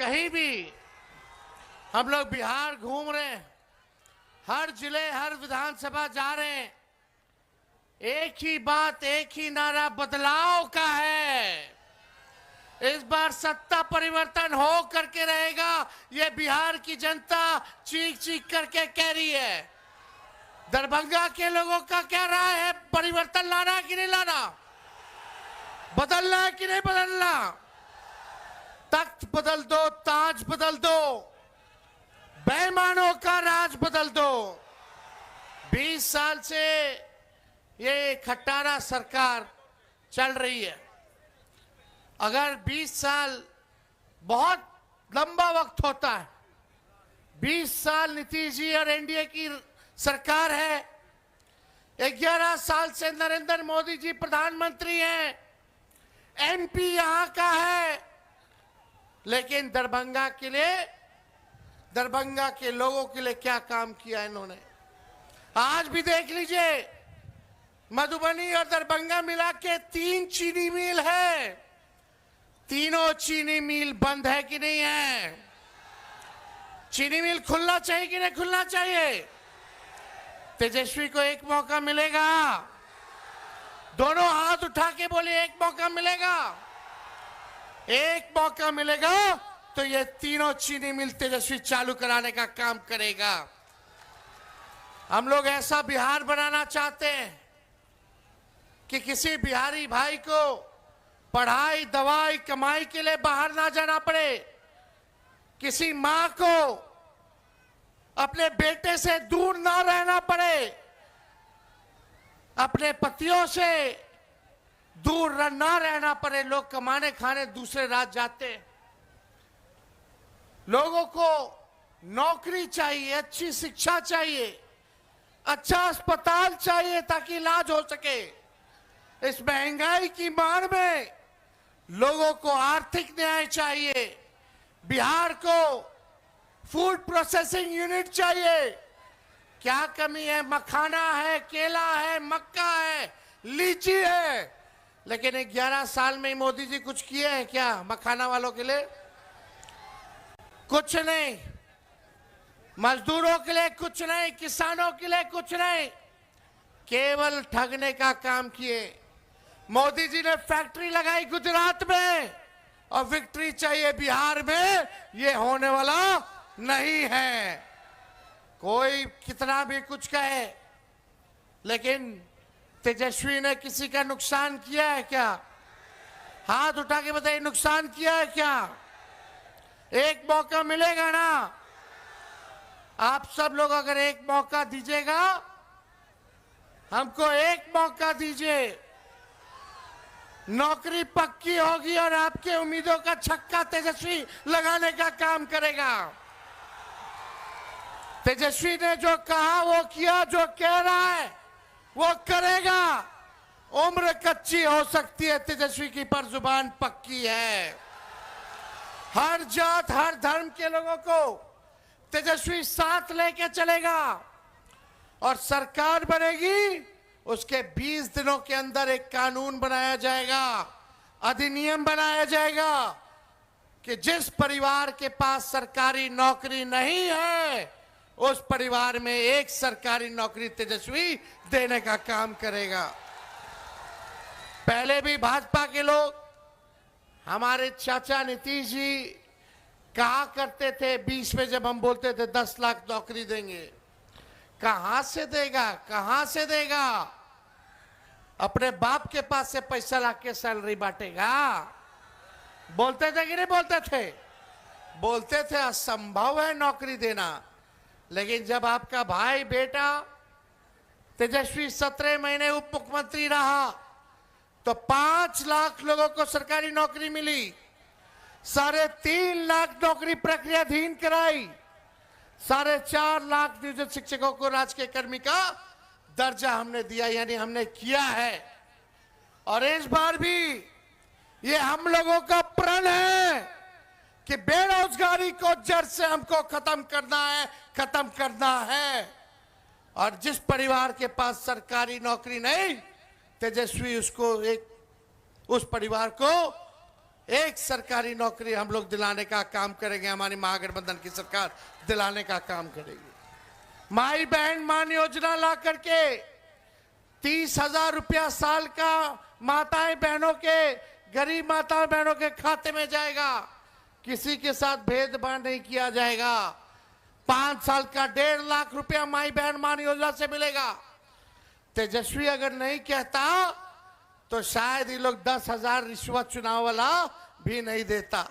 कहीं भी हम लोग बिहार घूम रहे हैं, हर जिले हर विधानसभा जा रहे हैं, एक ही बात एक ही नारा बदलाव का है। इस बार सत्ता परिवर्तन हो करके रहेगा, ये बिहार की जनता चीख चीख करके कह रही है। दरभंगा के लोगों का क्या राय है, परिवर्तन लाना है कि नहीं लाना, बदलना है कि नहीं बदलना? तख्त बदल दो, ताज बदल दो, बेईमानों का राज बदल दो। 20 साल से ये खट्टारा सरकार चल रही है। अगर 20 साल बहुत लंबा वक्त होता है, 20 साल नीतीश जी और एनडीए की सरकार है, 11 साल से नरेंद्र मोदी जी प्रधानमंत्री हैं, एमपी यहां का है, लेकिन दरभंगा के लिए, दरभंगा के लोगों के लिए क्या काम किया इन्होंने? आज भी देख लीजिए, मधुबनी और दरभंगा मिला के 3 चीनी मिल है, तीनों चीनी मिल बंद है कि नहीं है? चीनी मिल खुलना चाहिए कि नहीं खुलना चाहिए? तेजस्वी को एक मौका मिलेगा, दोनों हाथ उठा के बोले एक मौका मिलेगा। एक मौका मिलेगा तो ये तीनों चीनी मिल तेजस्वी चालू कराने का काम करेगा। हम लोग ऐसा बिहार बनाना चाहते हैं कि किसी बिहारी भाई को पढ़ाई दवाई कमाई के लिए बाहर ना जाना पड़े, किसी मां को अपने बेटे से दूर ना रहना पड़े, अपने पतियों से दूर ना रहना पड़े। लोग कमाने खाने दूसरे राज्य जाते हैं, लोगों को नौकरी चाहिए, अच्छी शिक्षा चाहिए, अच्छा अस्पताल चाहिए ताकि इलाज हो सके। इस महंगाई की मार में लोगों को आर्थिक न्याय चाहिए, बिहार को फूड प्रोसेसिंग यूनिट चाहिए। क्या कमी है? मखाना है, केला है, मक्का है, लीची है, लेकिन 11 साल में मोदी जी कुछ किए हैं क्या मखाना वालों के लिए? कुछ नहीं। मजदूरों के लिए कुछ नहीं, किसानों के लिए कुछ नहीं, केवल ठगने का काम किए। मोदी जी ने फैक्ट्री लगाई गुजरात में और विक्ट्री चाहिए बिहार में, ये होने वाला नहीं है। कोई कितना भी कुछ कहे, लेकिन तेजस्वी ने किसी का नुकसान किया है क्या? हाथ उठा के बताइए, नुकसान किया है क्या? एक मौका मिलेगा ना? आप सब लोग अगर एक मौका दीजिएगा, हमको एक मौका दीजिए, नौकरी पक्की होगी और आपके उम्मीदों का छक्का तेजस्वी लगाने का काम करेगा। तेजस्वी ने जो कहा वो किया, जो कह रहा है वो करेगा। उम्र कच्ची हो सकती है तेजस्वी की, पर जुबान पक्की है। हर जात हर धर्म के लोगों को तेजस्वी साथ लेके चलेगा और सरकार बनेगी। उसके 20 दिनों के अंदर एक कानून बनाया जाएगा, अधिनियम बनाया जाएगा कि जिस परिवार के पास सरकारी नौकरी नहीं है, उस परिवार में एक सरकारी नौकरी तेजस्वी देने का काम करेगा। पहले भी भाजपा के लोग, हमारे चाचा नीतीश जी कहा करते थे, 20 में जब हम बोलते थे 10 लाख नौकरी देंगे, कहां से देगा, कहां से देगा? अपने बाप के पास से पैसा लाके सैलरी बांटेगा? बोलते थे कि नहीं बोलते थे? बोलते थे असंभव है नौकरी देना। लेकिन जब आपका भाई बेटा तेजस्वी 17 महीने उप मुख्यमंत्री रहा तो 5 लाख लोगों को सरकारी नौकरी मिली, 3.5 लाख नौकरी प्रक्रियाधीन कराई, 4.5 लाख नियोजित शिक्षकों को राजकीय कर्मी का दर्जा हमने दिया, यानी हमने किया है। और इस बार भी ये हम लोगों का प्रण है कि बेरोजगारी को जड़ से हमको खत्म करना है। और जिस परिवार के पास सरकारी नौकरी नहीं, तेजस्वी उस परिवार को एक सरकारी नौकरी हम लोग दिलाने का काम करेंगे। हमारी महागठबंधन की सरकार दिलाने का काम करेगी। माई बहन मान योजना ला करके 30,000 रुपया साल का माताएं बहनों के, गरीब माताएं बहनों के खाते में जाएगा। किसी के साथ भेदभाव नहीं किया जाएगा। 5 साल का 1.5 लाख रुपया माई बहन मान योजना से मिलेगा। तेजस्वी अगर नहीं कहता तो शायद ये लोग 10,000 रिश्वत चुनाव वाला भी नहीं देता।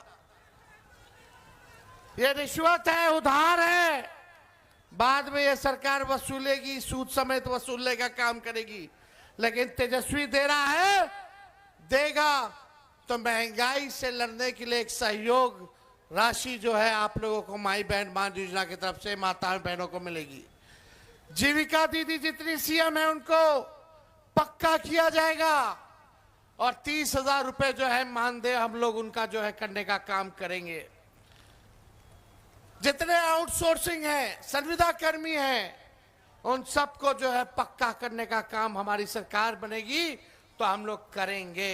ये रिश्वत है, उधार है, बाद में ये सरकार वसूलेगी, सूद समेत वसूलने का काम करेगी। लेकिन तेजस्वी दे रहा है, देगा तो महंगाई से लड़ने के लिए एक सहयोग राशि जो है आप लोगों को माई बहन मान योजना की तरफ से माता बहनों को मिलेगी। जीविका दीदी जितनी सीएम है उनको पक्का किया जाएगा और 30,000 रुपए जो है मानदेय हम लोग उनका जो है करने का काम करेंगे। जितने आउटसोर्सिंग है, संविदा कर्मी हैं, उन सबको जो है पक्का करने का काम हमारी सरकार बनेगी तो हम लोग करेंगे।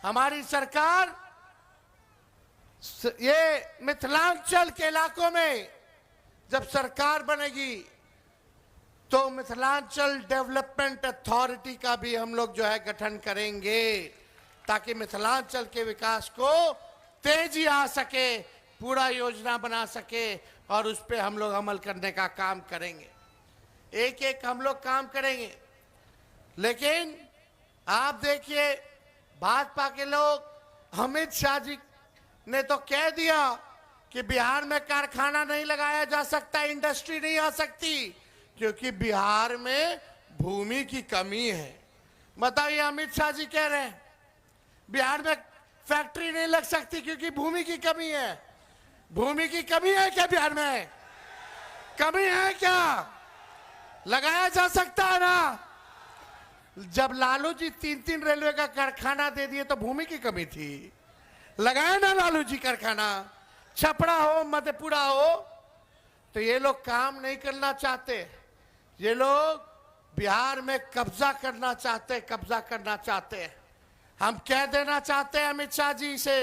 हमारी सरकार ये मिथिलांचल के इलाकों में जब सरकार बनेगी तो मिथिलांचल डेवलपमेंट अथॉरिटी का भी हम लोग जो है गठन करेंगे ताकि मिथिलांचल के विकास को तेजी आ सके, पूरा योजना बना सके और उस पर हम लोग अमल करने का काम करेंगे। एक एक हम लोग काम करेंगे। लेकिन आप देखिए भाजपा के लोग, अमित शाह जी ने तो कह दिया कि बिहार में कारखाना नहीं लगाया जा सकता, इंडस्ट्री नहीं आ सकती क्योंकि बिहार में भूमि की कमी है। बताइए, अमित शाह जी कह रहे हैं बिहार में फैक्ट्री नहीं लग सकती क्योंकि भूमि की कमी है। भूमि की कमी है क्या बिहार में? कमी है क्या? लगाया जा सकता है ना। जब लालू जी 3-3 रेलवे का कारखाना दे दिए तो भूमि की कमी थी, लगाया ना लालू जी कारखाना। छपरा हो, मधेपुरा हो, तो ये लोग काम नहीं करना चाहते। ये लोग बिहार में कब्जा करना चाहते, कब्जा करना चाहते। हम कह देना चाहते हैं अमित शाह जी से,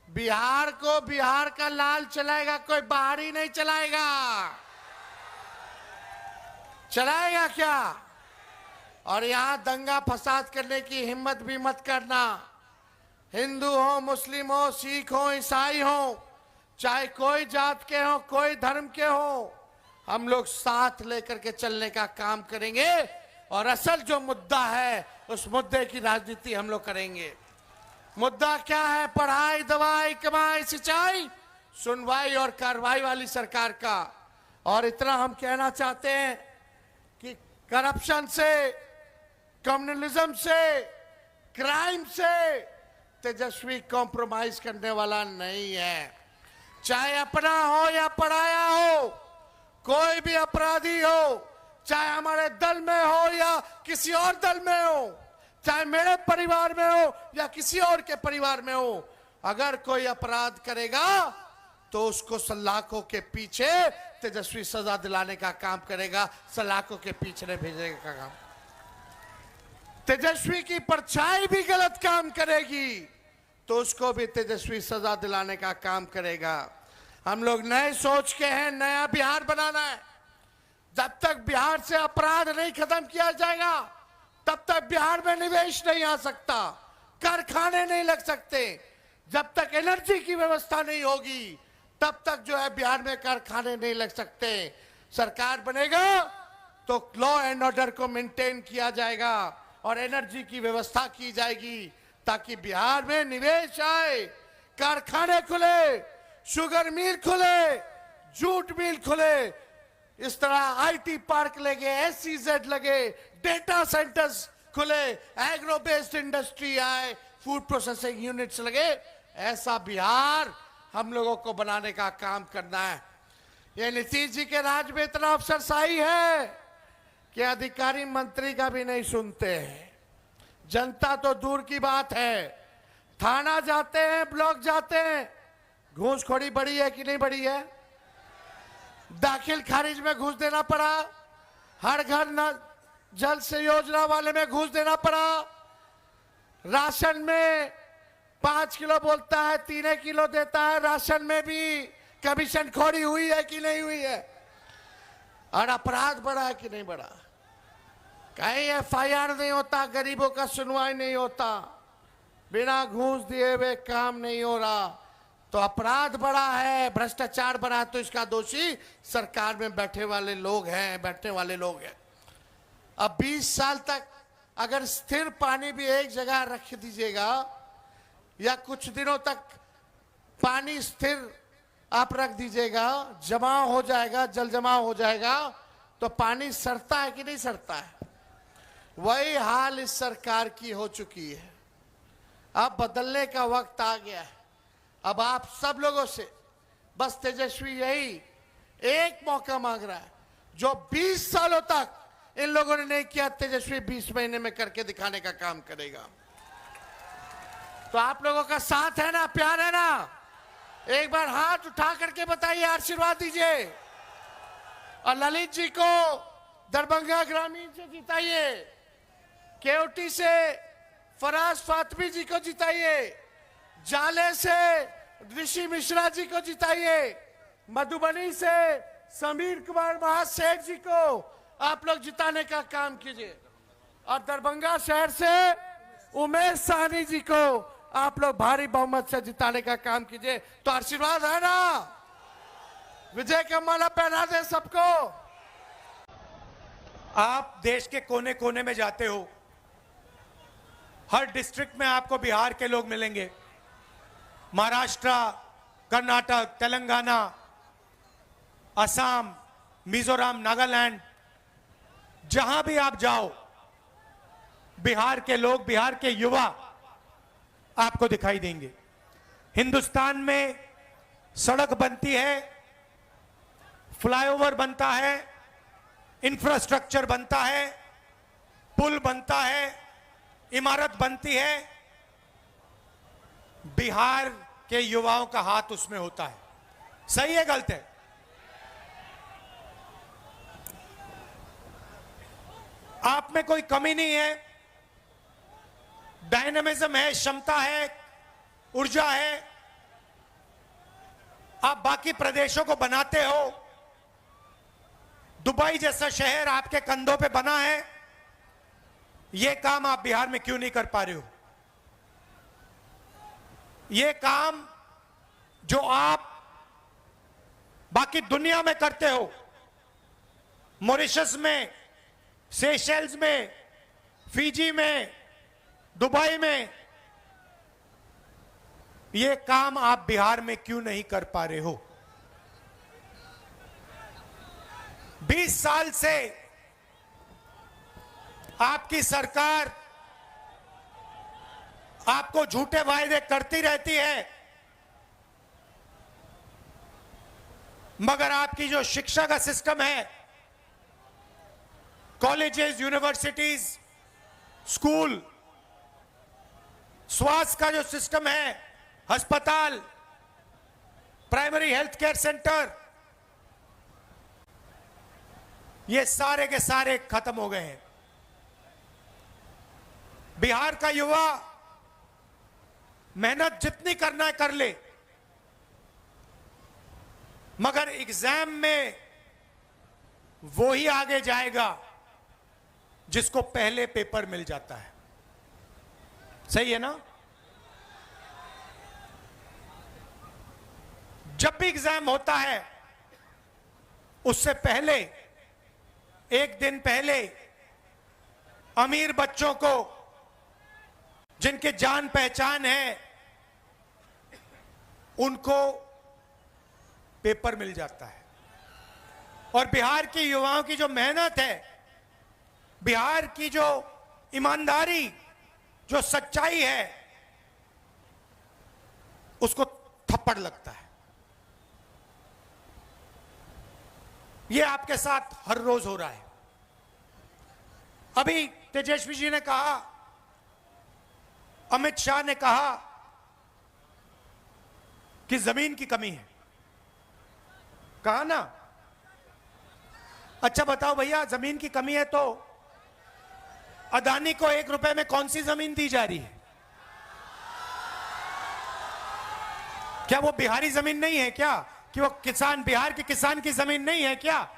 बिहार को बिहार का लाल चलाएगा, कोई बाहरी नहीं चलाएगा। चलाएगा क्या? और यहां दंगा फसाद करने की हिम्मत भी मत करना। हिंदू हो, मुस्लिम हो, सिख हो, ईसाई हो, चाहे कोई जात के हो, कोई धर्म के हो, हम लोग साथ लेकर के चलने का काम करेंगे और असल जो मुद्दा है उस मुद्दे की राजनीति हम लोग करेंगे। मुद्दा क्या है? पढ़ाई, दवाई, कमाई, सिंचाई, सुनवाई और कार्रवाई वाली सरकार का। और इतना हम कहना चाहते हैं कि करप्शन से, कम्युनलिज्म से, क्राइम से तेजस्वी कॉम्प्रोमाइज करने वाला नहीं है। चाहे अपना हो या पराया हो, कोई भी अपराधी हो, चाहे हमारे दल में हो या किसी और दल में हो, चाहे मेरे परिवार में हो या किसी और के परिवार में हो, अगर कोई अपराध करेगा तो उसको सलाखों के पीछे तेजस्वी सजा दिलाने का काम करेगा, सलाखों के पीछे भेजने का काम। तेजस्वी की परछाई भी गलत काम करेगी तो उसको भी तेजस्वी सजा दिलाने का काम करेगा। हम लोग नए सोच के हैं, नया बिहार बनाना है। जब तक बिहार से अपराध नहीं खत्म किया जाएगा तब तक बिहार में निवेश नहीं आ सकता, कारखाने नहीं लग सकते। जब तक एनर्जी की व्यवस्था नहीं होगी तब तक जो है बिहार में कारखाने नहीं लग सकते। सरकार बनेगा तो लॉ एंड ऑर्डर को मेंटेन किया जाएगा और एनर्जी की व्यवस्था की जाएगी ताकि बिहार में निवेश आए, कारखाने खुले, शुगर मिल खुले, जूट मिल खुले, इस तरह आईटी पार्क लगे, एसईजेड लगे, डेटा सेंटर्स खुले, एग्रो बेस्ड इंडस्ट्री आए, फूड प्रोसेसिंग यूनिट्स लगे। ऐसा बिहार हम लोगों को बनाने का काम करना है। ये नीतीश जी के राज में इतना अफसरशाही है कि अधिकारी मंत्री का भी नहीं सुनते हैं। जनता तो दूर की बात है, थाना जाते हैं, ब्लॉक जाते हैं, घूसखोरी बढ़ी है कि नहीं बढ़ी है? दाखिल खारिज में घूस देना पड़ा, हर घर न जल से योजना वाले में घूस देना पड़ा, राशन में 5 किलो बोलता है 3 किलो देता है। राशन में भी कमीशन खोरी हुई है कि नहीं हुई है? और अपराध बढ़ा है कि नहीं बढ़ा? कहीं FIR नहीं होता, गरीबों का सुनवाई नहीं होता, बिना घूस दिए हुए काम नहीं हो रहा, तो अपराध बढ़ा है, भ्रष्टाचार बढ़ा है, तो इसका दोषी सरकार में बैठे वाले लोग हैं, बैठने वाले लोग हैं। अब 20 साल तक अगर स्थिर पानी भी एक जगह रख दीजिएगा या कुछ दिनों तक पानी स्थिर आप रख दीजिएगा, जमाव हो जाएगा, जल जमाव हो जाएगा, तो पानी सड़ता है कि नहीं सड़ता है? वही हाल इस सरकार की हो चुकी है। अब बदलने का वक्त आ गया है। अब आप सब लोगों से बस तेजस्वी यही एक मौका मांग रहा है, जो 20 सालों तक इन लोगों ने नहीं किया, तेजस्वी 20 महीने में करके दिखाने का काम करेगा। तो आप लोगों का साथ है ना, प्यार है ना? एक बार हाथ उठा करके बताइए, आशीर्वाद दीजिए। और ललित जी को दरभंगा ग्रामीण से जिताइए, केवटी से फराज फातमी जी को जिताइए, जाले से ऋषि मिश्रा जी को जिताइए, मधुबनी से समीर कुमार महासेठ जी को आप लोग जिताने का काम कीजिए, और दरभंगा शहर से उमेश साहनी जी को आप लोग भारी बहुमत से जिताने का काम कीजिए। तो आशीर्वाद है ना? विजय का माला पहना दे सबको। आप देश के कोने कोने में जाते हो, हर डिस्ट्रिक्ट में आपको बिहार के लोग मिलेंगे, महाराष्ट्र, कर्नाटक, तेलंगाना, असम, मिजोरम, नागालैंड, जहां भी आप जाओ बिहार के लोग, बिहार के युवा आपको दिखाई देंगे। हिंदुस्तान में सड़क बनती है, फ्लाईओवर बनता है, इंफ्रास्ट्रक्चर बनता है, पुल बनता है, इमारत बनती है, बिहार के युवाओं का हाथ उसमें होता है। सही है गलत है? आप में कोई कमी नहीं है, डायनामिज्म है, क्षमता है, ऊर्जा है। आप बाकी प्रदेशों को बनाते हो, दुबई जैसा शहर आपके कंधों पे बना है, यह काम आप बिहार में क्यों नहीं कर पा रहे हो? यह काम जो आप बाकी दुनिया में करते हो, मॉरिशस में, सेशेल्स में, फिजी में, दुबई में, यह काम आप बिहार में क्यों नहीं कर पा रहे हो? 20 साल से आपकी सरकार आपको झूठे वायदे करती रहती है, मगर आपकी जो शिक्षा का सिस्टम है, कॉलेजेस, यूनिवर्सिटीज, स्कूल, स्वास्थ्य का जो सिस्टम है, अस्पताल, प्राइमरी हेल्थ केयर सेंटर, ये सारे के सारे खत्म हो गए हैं। बिहार का युवा मेहनत जितनी करना है कर ले, मगर एग्जाम में वो ही आगे जाएगा जिसको पहले पेपर मिल जाता है। सही है ना? जब भी एग्जाम होता है, उससे पहले, एक दिन पहले, अमीर बच्चों को, जिनके जान पहचान है, उनको पेपर मिल जाता है। और बिहार के युवाओं की जो मेहनत है, बिहार की जो ईमानदारी, जो सच्चाई है, उसको थप्पड़ लगता है। यह आपके साथ हर रोज हो रहा है। अभी तेजस्वी जी ने कहा, अमित शाह ने कहा कि जमीन की कमी है। कहा ना? अच्छा बताओ भैया, जमीन की कमी है तो अदानी को 1 रुपए में कौन सी जमीन दी जा रही है? क्या वो बिहारी जमीन नहीं है क्या? कि वो किसान, बिहार के किसान की जमीन नहीं है क्या?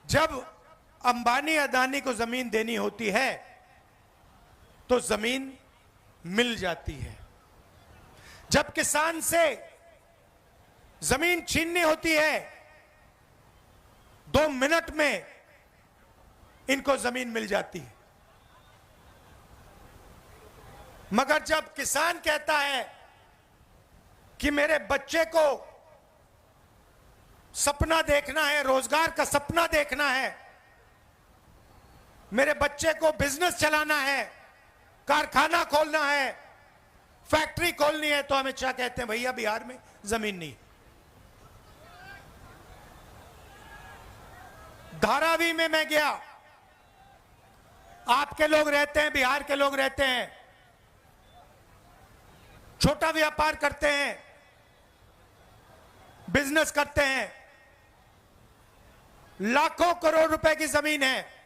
जब अंबानी अदानी को जमीन देनी होती है तो जमीन मिल जाती है। जब किसान से जमीन छीननी होती है 2 मिनट में इनको जमीन मिल जाती है। मगर जब किसान कहता है कि मेरे बच्चे को सपना देखना है, रोजगार का सपना देखना है, मेरे बच्चे को बिजनेस चलाना है, कारखाना खोलना है, फैक्ट्री खोलनी है, तो अमित शाह कहते हैं भैया बिहार में जमीन नहीं। धारावी में मैं गया, आपके लोग रहते हैं, बिहार के लोग रहते हैं, छोटा व्यापार करते हैं, बिजनेस करते हैं, लाखों करोड़ रुपए की जमीन है,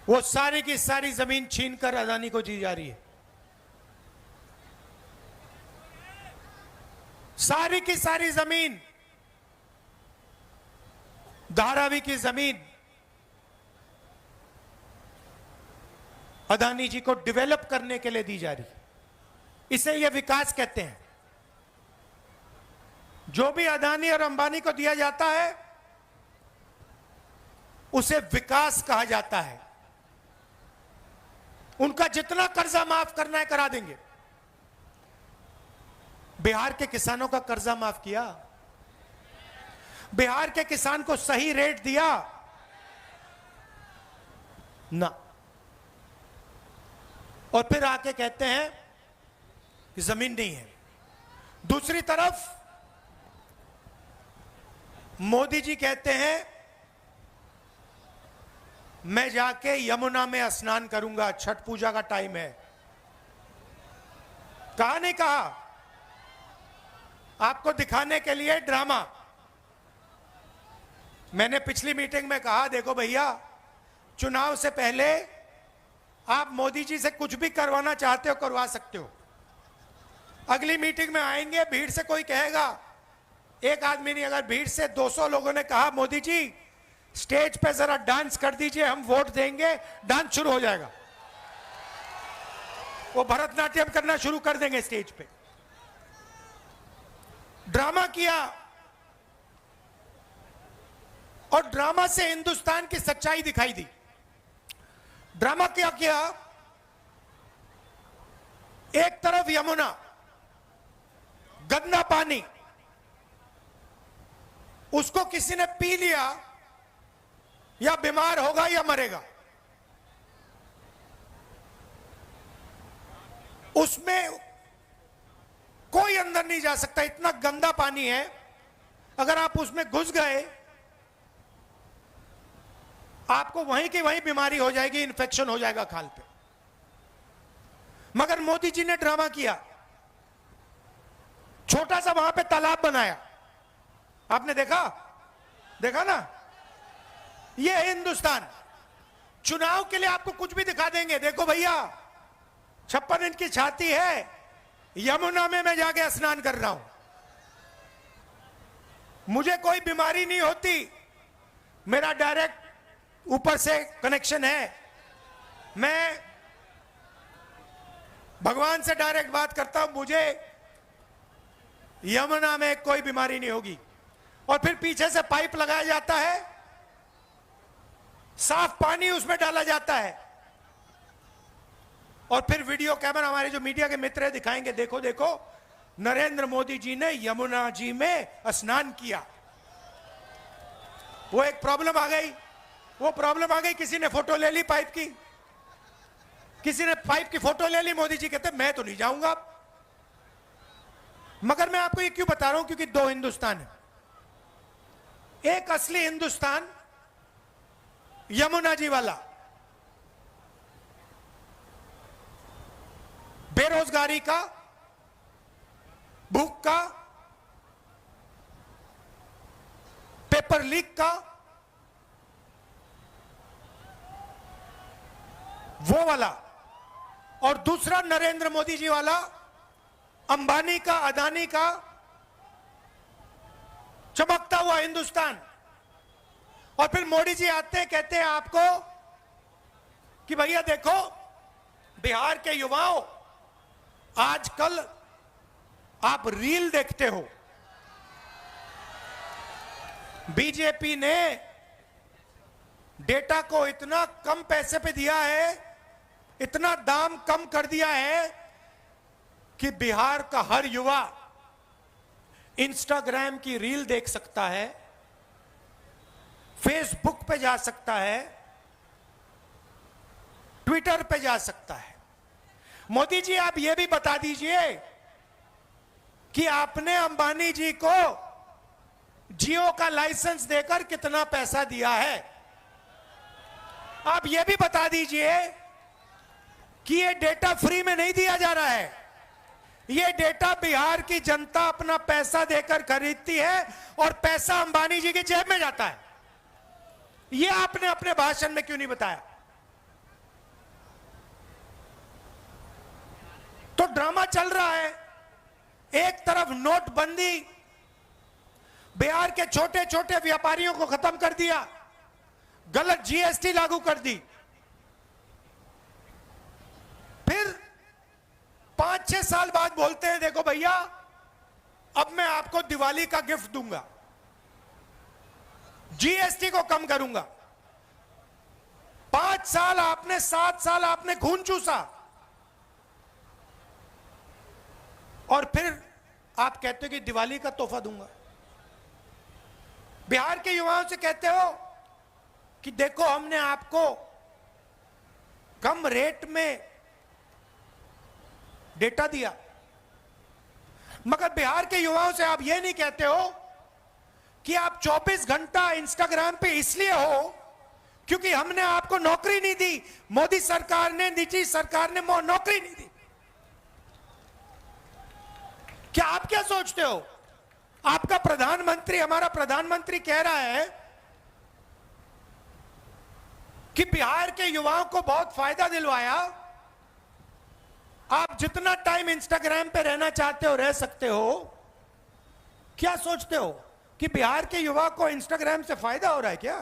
वो सारी की सारी जमीन छीनकर अदानी को दी जा रही है। सारी की सारी जमीन, धारावी की जमीन अदानी जी को डेवलप करने के लिए दी जा रही है। इसे यह विकास कहते हैं। जो भी अदानी और अंबानी को दिया जाता है उसे विकास कहा जाता है। उनका जितना कर्जा माफ करना है करा देंगे। बिहार के किसानों का कर्जा माफ किया, बिहार के किसान को सही रेट दिया ना, और फिर आके कहते हैं कि जमीन नहीं है। दूसरी तरफ मोदी जी कहते हैं मैं जाके यमुना में स्नान करूंगा, छठ पूजा का टाइम है। कहा नहीं कहा? आपको दिखाने के लिए ड्रामा। मैंने पिछली मीटिंग में कहा देखो भैया, चुनाव से पहले आप मोदी जी से कुछ भी करवाना चाहते हो करवा सकते हो। अगली मीटिंग में आएंगे, भीड़ से कोई कहेगा, एक आदमी नहीं, अगर भीड़ से 200 लोगों ने कहा मोदी जी स्टेज पे जरा डांस कर दीजिए, हम वोट देंगे, डांस शुरू हो जाएगा। वो भरतनाट्यम करना शुरू कर देंगे स्टेज पे। ड्रामा किया, और ड्रामा से हिंदुस्तान की सच्चाई दिखाई दी। ड्रामा क्या किया? एक तरफ यमुना, गंदा पानी, उसको किसी ने पी लिया या बीमार होगा या मरेगा। उसमें कोई अंदर नहीं जा सकता, इतना गंदा पानी है। अगर आप उसमें घुस गए आपको वहीं की वहीं बीमारी हो जाएगी, इन्फेक्शन हो जाएगा खाल पे। मगर मोदी जी ने ड्रामा किया, छोटा सा वहां पे तालाब बनाया। आपने देखा? देखा ना? ये है हिंदुस्तान। चुनाव के लिए आपको कुछ भी दिखा देंगे। देखो भैया 56 इंच की छाती है, यमुना में मैं जाके स्नान कर रहा हूं, मुझे कोई बीमारी नहीं होती, मेरा डायरेक्ट ऊपर से कनेक्शन है, मैं भगवान से डायरेक्ट बात करता हूं, मुझे यमुना में कोई बीमारी नहीं होगी। और फिर पीछे से पाइप लगाया जाता है, साफ पानी उसमें डाला जाता है, और फिर वीडियो कैमरा, हमारे जो मीडिया के मित्र है दिखाएंगे, देखो देखो नरेंद्र मोदी जी ने यमुना जी में स्नान किया। वो एक प्रॉब्लम आ गई, वो प्रॉब्लम आ गई, किसी ने फोटो ले ली पाइप की, किसी ने पाइप की फोटो ले ली। मोदी जी कहते मैं तो नहीं जाऊंगा। मगर मैं आपको ये क्यों बता रहा हूं? क्योंकि दो हिंदुस्तान है। एक असली हिंदुस्तान यमुना जी वाला, बेरोजगारी का, भूख का, पेपर लीक का, वो वाला। और दूसरा नरेंद्र मोदी जी वाला अंबानी का, अदानी का चमकता हुआ हिंदुस्तान। और फिर मोदी जी आते हैं, कहते हैं आपको कि भैया देखो बिहार के युवाओं, आजकल आप रील देखते हो। बीजेपी ने डेटा को इतना कम पैसे पे दिया है, इतना दाम कम कर दिया है कि बिहार का हर युवा इंस्टाग्राम की रील देख सकता है, फेसबुक पे जा सकता है, ट्विटर पे जा सकता है। मोदी जी आप यह भी बता दीजिए कि आपने अंबानी जी को जियो का लाइसेंस देकर कितना पैसा दिया है। आप यह भी बता दीजिए कि यह डेटा फ्री में नहीं दिया जा रहा है, यह डेटा बिहार की जनता अपना पैसा देकर खरीदती है और पैसा अंबानी जी की जेब में जाता है। यह आपने अपने भाषण में क्यों नहीं बताया? तो ड्रामा चल रहा है। एक तरफ नोटबंदी बिहार के छोटे छोटे व्यापारियों को खत्म कर दिया, गलत जीएसटी लागू कर दी, फिर 5-6 साल बाद बोलते हैं देखो भैया अब मैं आपको दिवाली का गिफ्ट दूंगा, जीएसटी को कम करूंगा। 5 साल आपने, 7 साल आपने खून चूसा और फिर आप कहते हो कि दिवाली का तोहफा दूंगा। बिहार के युवाओं से कहते हो कि देखो हमने आपको कम रेट में डेटा दिया, मगर बिहार के युवाओं से आप यह नहीं कहते हो कि आप 24 घंटा इंस्टाग्राम पे इसलिए हो क्योंकि हमने आपको नौकरी नहीं दी, मोदी सरकार ने, निजी सरकार ने नौकरी नहीं दी। क्या आप क्या सोचते हो? आपका प्रधानमंत्री, हमारा प्रधानमंत्री कह रहा है कि बिहार के युवाओं को बहुत फायदा दिलवाया, आप जितना टाइम इंस्टाग्राम पे रहना चाहते हो रह सकते हो। क्या सोचते हो कि बिहार के युवा को इंस्टाग्राम से फायदा हो रहा है क्या?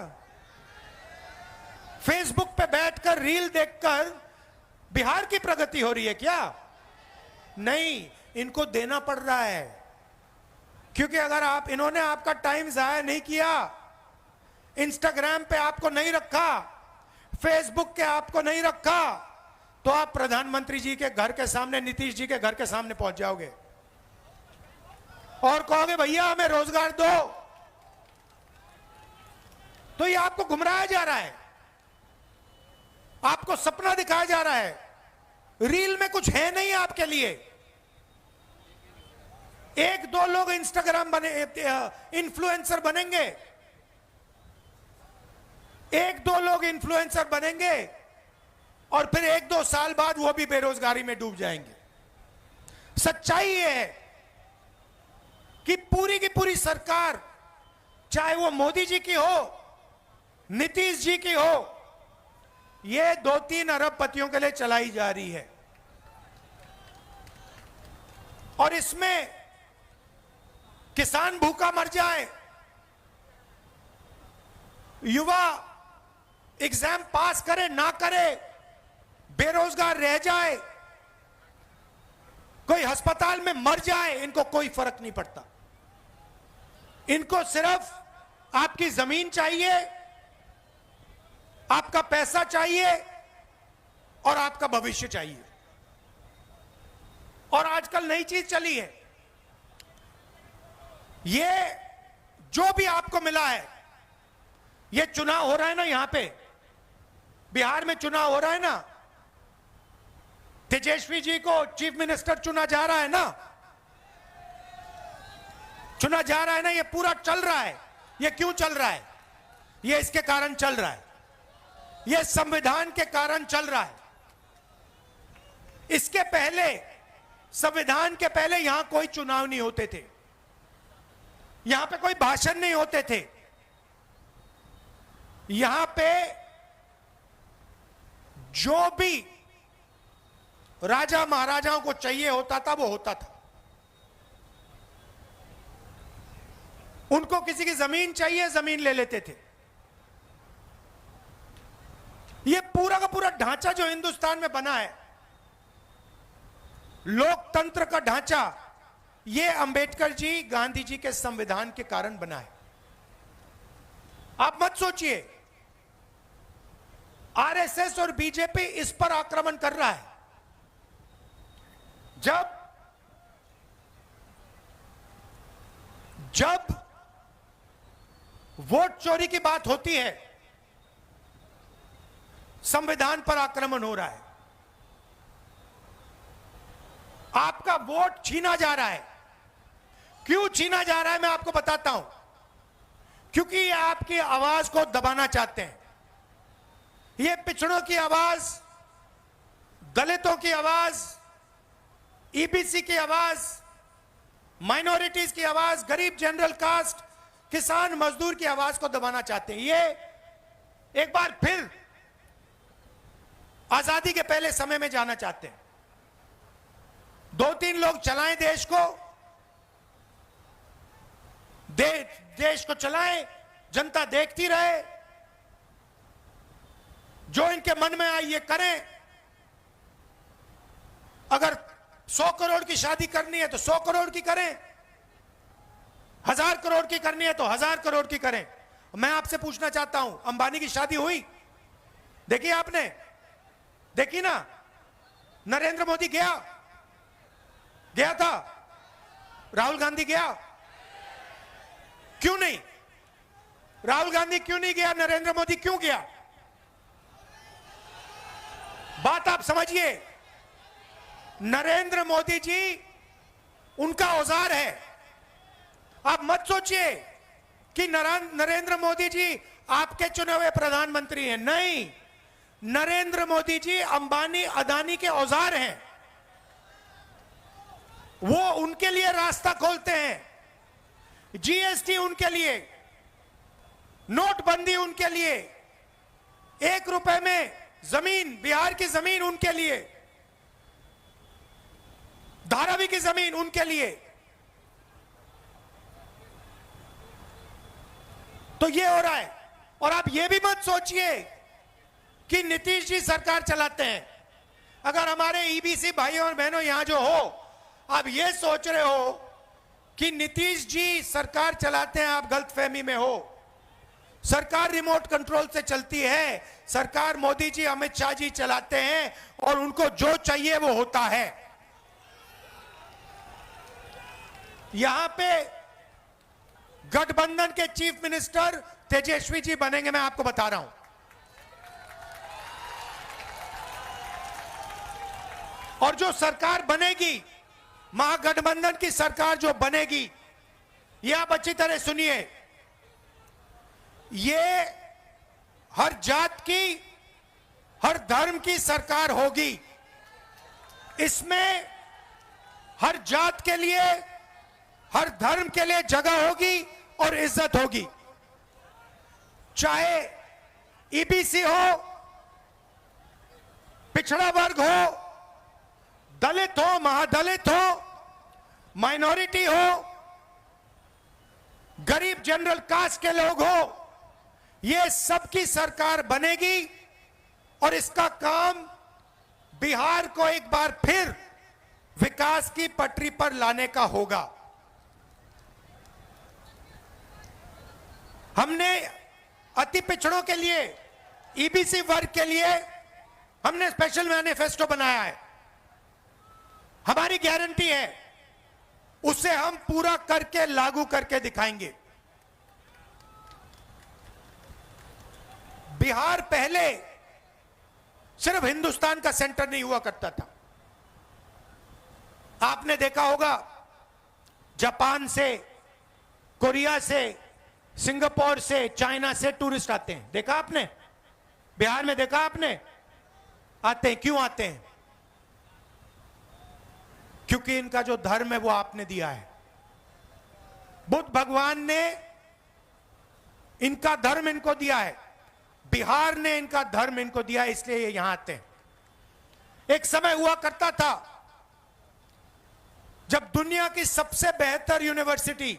फेसबुक पे बैठकर रील देखकर बिहार की प्रगति हो रही है क्या? नहीं, इनको देना पड़ रहा है, क्योंकि अगर आप, इन्होंने आपका टाइम जाया नहीं किया, इंस्टाग्राम पे आपको नहीं रखा, फेसबुक के आपको नहीं रखा, तो आप प्रधानमंत्री जी के घर के सामने, नीतीश जी के घर के सामने पहुंच जाओगे और कहोगे भैया हमें रोजगार दो। तो ये आपको गुमराया जा रहा है, आपको सपना दिखाया जा रहा है। रील में कुछ है नहीं आपके लिए। 1-2 लोग इंस्टाग्राम बने, इन्फ्लुएंसर बनेंगे, 1-2 लोग इन्फ्लुएंसर बनेंगे और फिर 1-2 साल बाद वो भी बेरोजगारी में डूब जाएंगे। सच्चाई ये है कि पूरी की पूरी सरकार, चाहे वो मोदी जी की हो, नीतीश जी की हो, ये 2-3 अरबपतियों के लिए चलाई जा रही है। और इसमें किसान भूखा मर जाए, युवा एग्जाम पास करे ना करे, बेरोजगार रह जाए, कोई अस्पताल में मर जाए, इनको कोई फर्क नहीं पड़ता। इनको सिर्फ आपकी जमीन चाहिए, आपका पैसा चाहिए और आपका भविष्य चाहिए। और आजकल नई चीज चली है, ये जो भी आपको मिला है, ये चुनाव हो रहा है ना, यहां पे बिहार में चुनाव हो रहा है ना, तेजस्वी जी को चीफ मिनिस्टर चुना जा रहा है ना, चुना जा रहा है ना, ये पूरा चल रहा है। ये क्यों चल रहा है? ये इसके कारण चल रहा है, ये संविधान के कारण चल रहा है। इसके पहले, संविधान के पहले यहां कोई चुनाव नहीं होते थे, यहां पे कोई भाषण नहीं होते थे, यहां पे जो भी राजा महाराजाओं को चाहिए होता था वो होता था। उनको किसी की जमीन चाहिए, जमीन ले लेते थे। ये पूरा का पूरा ढांचा जो हिंदुस्तान में बना है, लोकतंत्र का ढांचा, ये अंबेडकर जी, गांधी जी के संविधान के कारण बना है। आप मत सोचिए आरएसएस और बीजेपी इस पर आक्रमण कर रहा है। जब वोट चोरी की बात होती है, संविधान पर आक्रमण हो रहा है। आपका वोट छीना जा रहा है। क्यों छीना जा रहा है मैं आपको बताता हूं। क्योंकि ये आपकी आवाज को दबाना चाहते हैं। ये पिछड़ों की आवाज, दलितों की आवाज, ईबीसी की आवाज, माइनॉरिटीज की आवाज, गरीब जनरल कास्ट, किसान मजदूर की आवाज को दबाना चाहते हैं। ये एक बार फिर आजादी के पहले समय में जाना चाहते हैं। 2-3 लोग चलाएं देश को, देश को चलाएं, जनता देखती रहे, जो इनके मन में आए ये करें। अगर 100 करोड़ की शादी करनी है तो 100 करोड़ की करें, 1000 करोड़ की करनी है तो 1000 करोड़ की करें। मैं आपसे पूछना चाहता हूं, अंबानी की शादी हुई? देखिए आपने, देखी ना? नरेंद्र मोदी गया था? राहुल गांधी गया? क्यों नहीं? राहुल गांधी क्यों नहीं गया? नरेंद्र मोदी क्यों गया? बात आप समझिए। नरेंद्र मोदी जी उनका औजार है। आप मत सोचिए कि नरेंद्र मोदी जी आपके चुने हुए प्रधानमंत्री हैं। नहीं, नरेंद्र मोदी जी अंबानी अदानी के औजार हैं। वो उनके लिए रास्ता खोलते हैं। जीएसटी उनके लिए, नोटबंदी उनके लिए, 1 रुपए में जमीन, बिहार की जमीन उनके लिए, धारावी की जमीन उनके लिए। तो ये हो रहा है। और आप ये भी मत सोचिए कि नीतीश जी सरकार चलाते हैं। अगर हमारे ईबीसी भाइयों और बहनों यहां जो हो, आप ये सोच रहे हो कि नीतीश जी सरकार चलाते हैं, आप गलतफहमी में हो। सरकार रिमोट कंट्रोल से चलती है। सरकार मोदी जी, अमित शाह जी चलाते हैं और उनको जो चाहिए वो होता है। यहां पे गठबंधन के चीफ मिनिस्टर तेजस्वी जी बनेंगे, मैं आपको बता रहा हूं। और जो सरकार बनेगी, महागठबंधन की सरकार जो बनेगी, ये आप अच्छी तरह सुनिए, ये हर जात की, हर धर्म की सरकार होगी। इसमें हर जात के लिए, हर धर्म के लिए जगह होगी और इज्जत होगी। चाहे ईबीसी हो, पिछड़ा वर्ग हो, दलित हो, महादलित हो, माइनॉरिटी हो, गरीब जनरल कास्ट के लोग हो, ये सबकी सरकार बनेगी। और इसका काम बिहार को एक बार फिर विकास की पटरी पर लाने का होगा। हमने अति पिछड़ों के लिए, ईबीसी वर्ग के लिए हमने स्पेशल मैनिफेस्टो बनाया है। हमारी गारंटी है, उसे हम पूरा करके, लागू करके दिखाएंगे। बिहार पहले सिर्फ हिंदुस्तान का सेंटर नहीं हुआ करता था। आपने देखा होगा, जापान से, कोरिया से, सिंगापुर से, चाइना से टूरिस्ट आते हैं। देखा आपने? बिहार में देखा आपने? आते हैं। क्यों आते हैं? क्योंकि इनका जो धर्म है वो आपने दिया है। बुद्ध भगवान ने इनका धर्म इनको दिया है, बिहार ने इनका धर्म इनको दिया है, इसलिए ये यहां आते हैं। एक समय हुआ करता था जब दुनिया की सबसे बेहतर यूनिवर्सिटी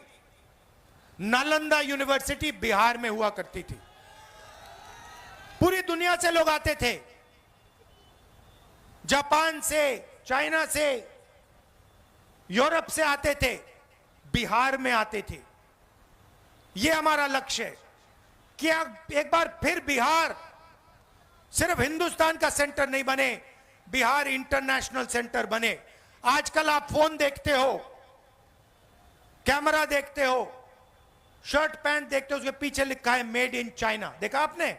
नालंदा यूनिवर्सिटी बिहार में हुआ करती थी। पूरी दुनिया से लोग आते थे, जापान से, चाइना से, यूरोप से आते थे, बिहार में आते थे। यह हमारा लक्ष्य है कि एक बार फिर बिहार सिर्फ हिंदुस्तान का सेंटर नहीं बने, बिहार इंटरनेशनल सेंटर बने। आजकल आप फोन देखते हो, कैमरा देखते हो, शर्ट पैंट देखते हो, उसके पीछे लिखा है मेड इन चाइना, देखा आपने?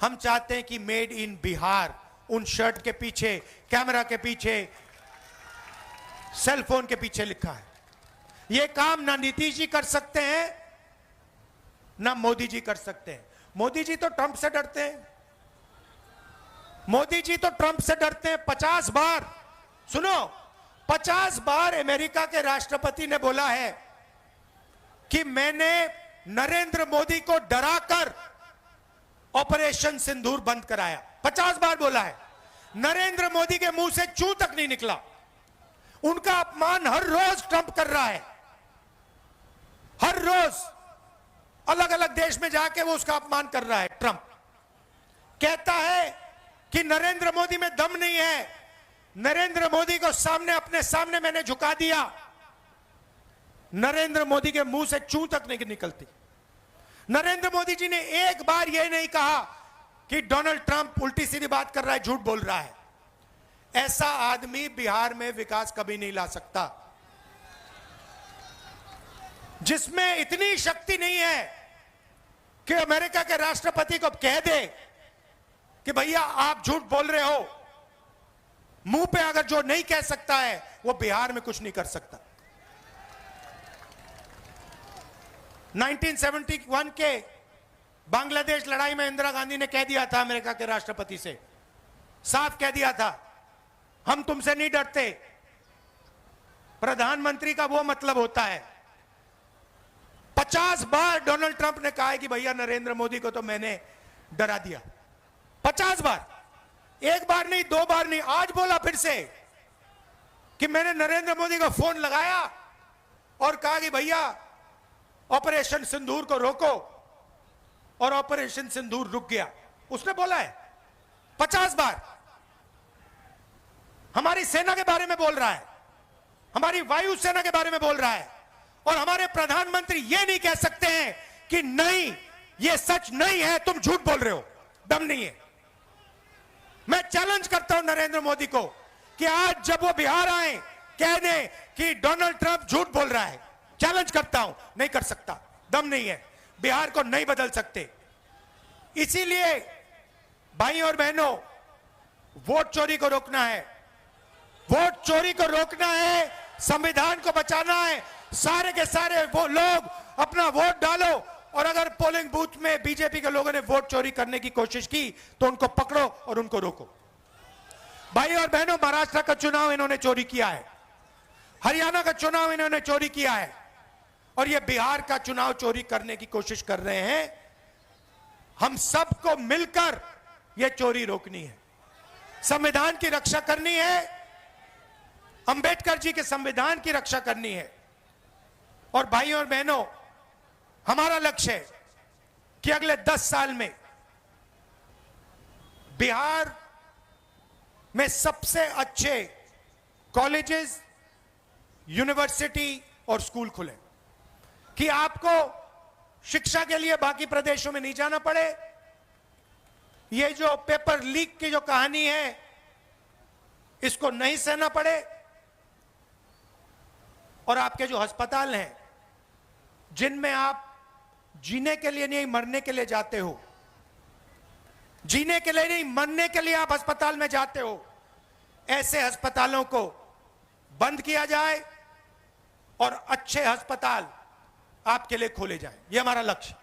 हम चाहते हैं कि मेड इन बिहार उन शर्ट के पीछे, कैमरा के पीछे, सेल फोन के पीछे लिखा है। यह काम ना नीतीश जी कर सकते हैं, ना मोदी जी कर सकते हैं। मोदी जी तो ट्रंप से डरते हैं, मोदी जी तो ट्रंप से डरते हैं। 50 बार, सुनो, 50 बार अमेरिका के राष्ट्रपति ने बोला है कि मैंने नरेंद्र मोदी को डराकर ऑपरेशन सिंदूर बंद कराया। 50 बार बोला है। नरेंद्र मोदी के मुंह से चू तक नहीं निकला। उनका अपमान हर रोज ट्रंप कर रहा है, हर रोज अलग अलग देश में जाके वो उसका अपमान कर रहा है। ट्रंप कहता है कि नरेंद्र मोदी में दम नहीं है, नरेंद्र मोदी को सामने, अपने सामने मैंने झुका दिया। नरेंद्र मोदी के मुंह से चू तक नहीं निकलती। नरेंद्र मोदी जी ने एक बार यह नहीं कहा कि डोनाल्ड ट्रंप उल्टी सीधी बात कर रहा है, झूठ बोल रहा है। ऐसा आदमी बिहार में विकास कभी नहीं ला सकता। जिसमें इतनी शक्ति नहीं है कि अमेरिका के राष्ट्रपति को कह दे कि भैया आप झूठ बोल रहे हो, मुंह पे अगर जो नहीं कह सकता है वो बिहार में कुछ नहीं कर सकता। 1971 के बांग्लादेश लड़ाई में इंदिरा गांधी ने कह दिया था अमेरिका के राष्ट्रपति से, साफ कह दिया था, हम तुमसे नहीं डरते। प्रधानमंत्री का वो मतलब होता है। 50 बार डोनाल्ड ट्रंप ने कहा है कि भैया नरेंद्र मोदी को तो मैंने डरा दिया। 50 बार, एक बार नहीं, दो बार नहीं, आज बोला फिर से कि मैंने नरेंद्र मोदी को फोन लगाया और कहा कि भैया ऑपरेशन सिंदूर को रोको, और ऑपरेशन सिंदूर रुक गया। उसने बोला है 50 बार। हमारी सेना के बारे में बोल रहा है, हमारी वायु सेना के बारे में बोल रहा है, और हमारे प्रधानमंत्री ये नहीं कह सकते हैं कि नहीं ये सच नहीं है, तुम झूठ बोल रहे हो, दम नहीं है। मैं चैलेंज करता हूं नरेंद्र मोदी को कि आज जब वो बिहार आए कह दें कि डोनाल्ड ट्रंप झूठ बोल रहा है। चैलेंज करता हूं, नहीं कर सकता, दम नहीं है, बिहार को नहीं बदल सकते। इसीलिए भाई और बहनों, वोट चोरी को रोकना है, वोट चोरी को रोकना है, संविधान को बचाना है। सारे के सारे वो लोग अपना वोट डालो, और अगर पोलिंग बूथ में बीजेपी के लोगों ने वोट चोरी करने की कोशिश की तो उनको पकड़ो और उनको रोको। भाई और बहनों, महाराष्ट्र का चुनाव इन्होंने चोरी किया है, हरियाणा का चुनाव इन्होंने चोरी किया है, और ये बिहार का चुनाव चोरी करने की कोशिश कर रहे हैं। हम सबको मिलकर यह चोरी रोकनी है, संविधान की रक्षा करनी है, अंबेडकर जी के संविधान की रक्षा करनी है। और भाइयों और बहनों, हमारा लक्ष्य है कि अगले 10 साल में बिहार में सबसे अच्छे कॉलेजेस, यूनिवर्सिटी और स्कूल खुले, कि आपको शिक्षा के लिए बाकी प्रदेशों में नहीं जाना पड़े। ये जो पेपर लीक की जो कहानी है इसको नहीं सहना पड़े, और आपके जो अस्पताल हैं जिनमें आप जीने के लिए नहीं मरने के लिए जाते हो, जीने के लिए नहीं मरने के लिए आप अस्पताल में जाते हो, ऐसे अस्पतालों को बंद किया जाए और अच्छे अस्पताल आपके लिए खोले जाएं। ये हमारा लक्ष्य।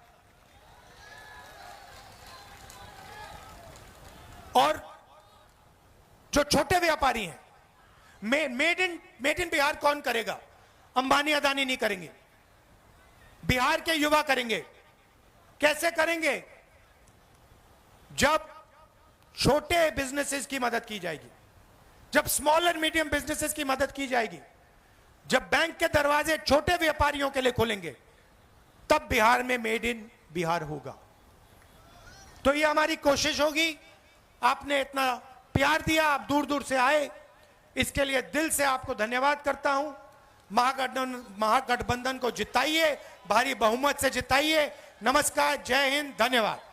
और जो छोटे व्यापारी हैं, मेड इन बिहार कौन करेगा? अंबानी अदानी नहीं करेंगे, बिहार के युवा करेंगे। कैसे करेंगे? जब छोटे बिजनेसेस की मदद की जाएगी, जब स्मॉल एंड मीडियम बिजनेसेस की मदद की जाएगी, जब बैंक के दरवाजे छोटे व्यापारियों के लिए खुलेंगे, तब बिहार में मेड इन बिहार होगा। तो ये हमारी कोशिश होगी। आपने इतना प्यार दिया, आप दूर दूर से आए, इसके लिए दिल से आपको धन्यवाद करता हूं। महागठबंधन को जिताइए, भारी बहुमत से जिताइए। नमस्कार, जय हिंद, धन्यवाद।